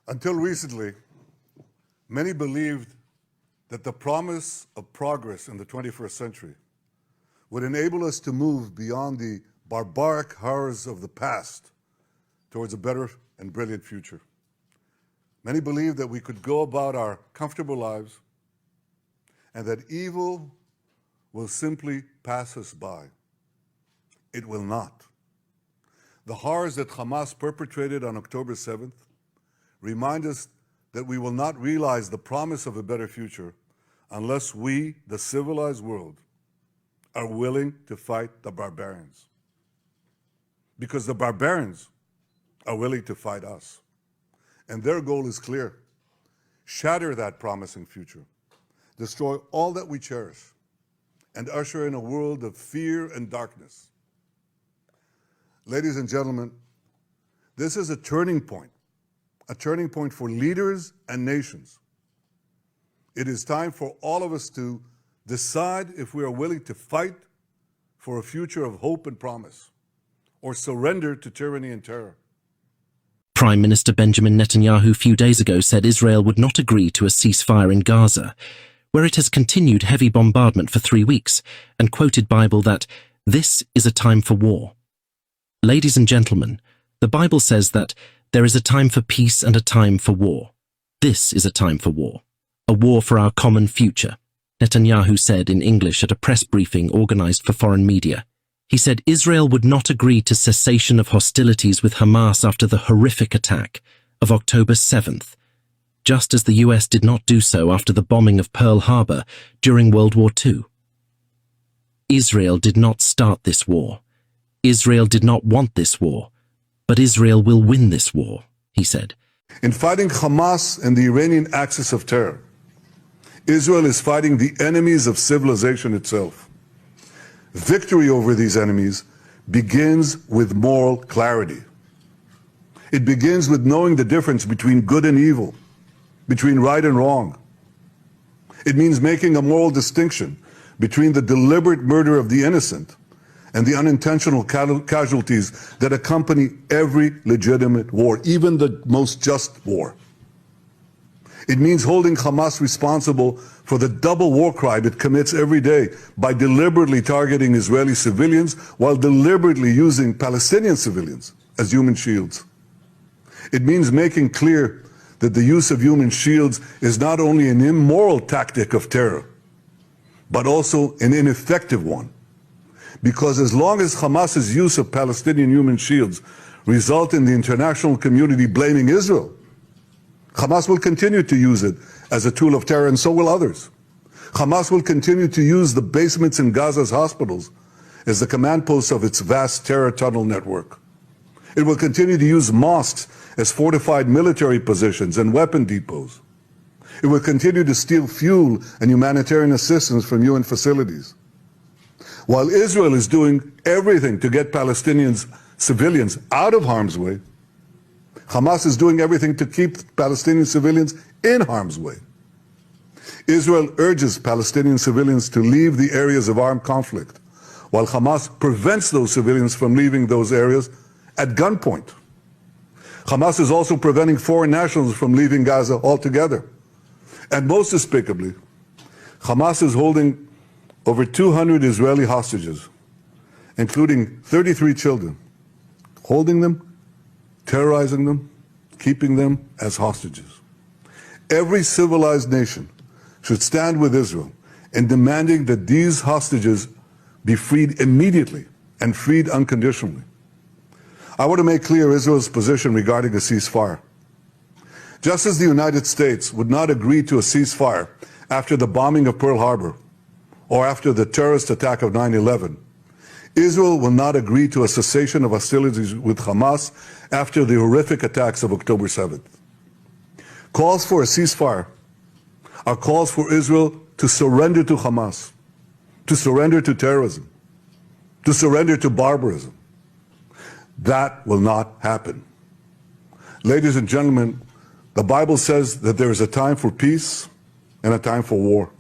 Until recently, many believed that the promise of progress in the 21st century would enable us to move beyond the barbaric horrors of the past towards a better and brilliant future. Many believed that we could go about our comfortable lives and that evil will simply pass us by. It will not. The horrors that Hamas perpetrated on October 7th remind us that we will not realize the promise of a better future unless we, the civilized world, are willing to fight the barbarians. Because the barbarians are willing to fight us. And their goal is clear. Shatter that promising future. Destroy all that we cherish and usher in a world of fear and darkness. Ladies and gentlemen, this is a turning point for leaders and nations. It is time for all of us to decide if we are willing to fight for a future of hope and promise, or surrender to tyranny and terror. Prime Minister Benjamin Netanyahu a few days ago said Israel would not agree to a ceasefire in Gaza, where it has continued heavy bombardment for 3 weeks, and quoted Bible that this is a time for war. Ladies and gentlemen, the Bible says that there is a time for peace and a time for war. This is a time for war, a war for our common future, Netanyahu said in English at a press briefing organized for foreign media. He said Israel would not agree to cessation of hostilities with Hamas after the horrific attack of October 7th, just as the US did not do so after the bombing of Pearl Harbor during World War II. Israel did not start this war. Israel did not want this war, but Israel will win this war, he said. In fighting Hamas and the Iranian axis of terror, Israel is fighting the enemies of civilization itself. Victory over these enemies begins with moral clarity. It begins with knowing the difference between good and evil, between right and wrong. It means making a moral distinction between the deliberate murder of the innocent and the unintentional casualties that accompany every legitimate war, even the most just war. It means holding Hamas responsible for the double war crime it commits every day by deliberately targeting Israeli civilians while deliberately using Palestinian civilians as human shields. It means making clear that the use of human shields is not only an immoral tactic of terror, but also an ineffective one. Because as long as Hamas's use of Palestinian human shields result in the international community blaming Israel, Hamas will continue to use it as a tool of terror, and so will others. Hamas will continue to use the basements in Gaza's hospitals as the command posts of its vast terror tunnel network. It will continue to use mosques as fortified military positions and weapon depots. It will continue to steal fuel and humanitarian assistance from UN facilities. While Israel is doing everything to get civilians out of harm's way, Hamas is doing everything to keep Palestinian civilians in harm's way. Israel urges Palestinian civilians to leave the areas of armed conflict, while Hamas prevents those civilians from leaving those areas at gunpoint. Hamas is also preventing foreign nationals from leaving Gaza altogether. And most despicably, Hamas is holding over 200 Israeli hostages, including 33 children, holding them, terrorizing them, keeping them as hostages. Every civilized nation should stand with Israel in demanding that these hostages be freed immediately and freed unconditionally. I want to make clear Israel's position regarding a ceasefire. Just as the United States would not agree to a ceasefire after the bombing of Pearl Harbor or after the terrorist attack of 9/11, Israel will not agree to a cessation of hostilities with Hamas after the horrific attacks of October 7th. Calls for a ceasefire are calls for Israel to surrender to Hamas, to surrender to terrorism, to surrender to barbarism. That will not happen. Ladies and gentlemen, the Bible says that there is a time for peace and a time for war.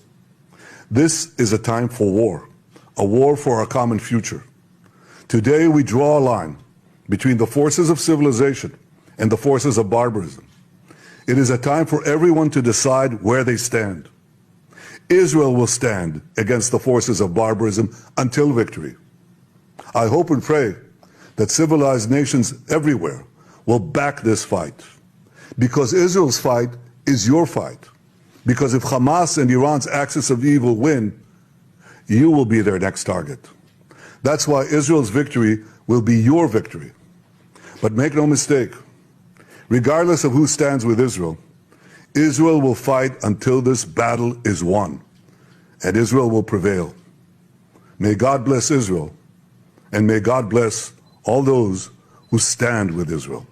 This is a time for war, a war for our common future. Today we draw a line between the forces of civilization and the forces of barbarism. It is a time for everyone to decide where they stand. Israel will stand against the forces of barbarism until victory. I hope and pray that civilized nations everywhere will back this fight. Because Israel's fight is your fight. Because if Hamas and Iran's axis of evil win, you will be their next target. That's why Israel's victory will be your victory. But make no mistake, regardless of who stands with Israel, Israel will fight until this battle is won, and Israel will prevail. May God bless Israel, and may God bless all those who stand with Israel.